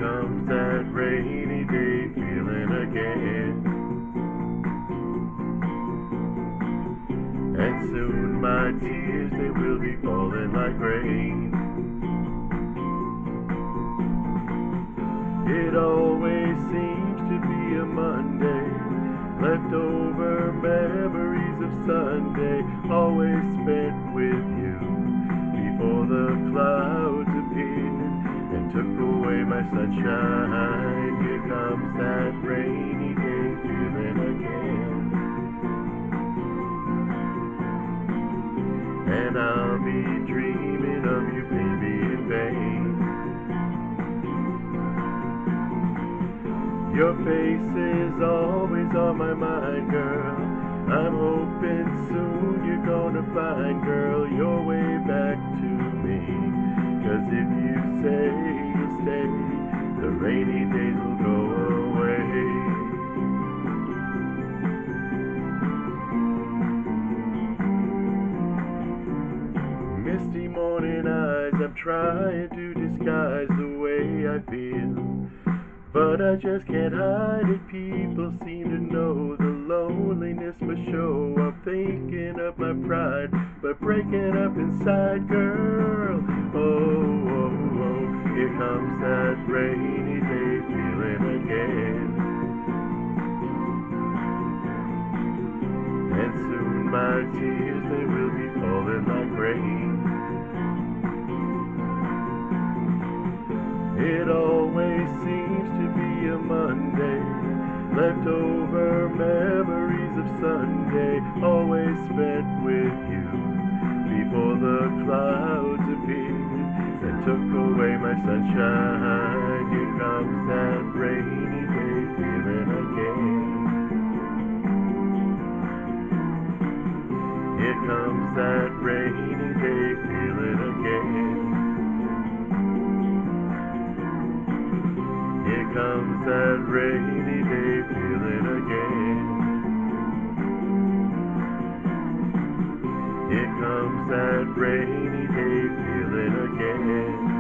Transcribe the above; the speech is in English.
comes that rainy day feeling again. And soon my tears, they will be falling like rain. It always seems to be a Monday, leftover memories of Sunday, always spent with you, before the clouds appeared and took away my sunshine. Here comes that rainy day feeling again. And I'll be dreaming of you, baby, in vain. Your face is always on my mind, girl. I'm hoping soon you're gonna find, girl, your way back to me. 'Cause if you say you'll stay, the rainy days will go away. Misty morning eyes, I'm trying to disguise the way I feel, but I just can't hide it. People seem to know the loneliness must show. I'm thinking of my pride, but breaking up inside, girl. Oh, oh, oh, here comes that rainy day feeling again. And soon my tears, they will be falling like rain. It always seems to be a Monday, leftover memories of Sunday, always spent with you, before the clouds appeared and took away my sunshine. Here comes that rainy day feeling again. Here comes that rainy day feeling again. Here comes that rainy day feeling again. Here comes that rainy day feeling again.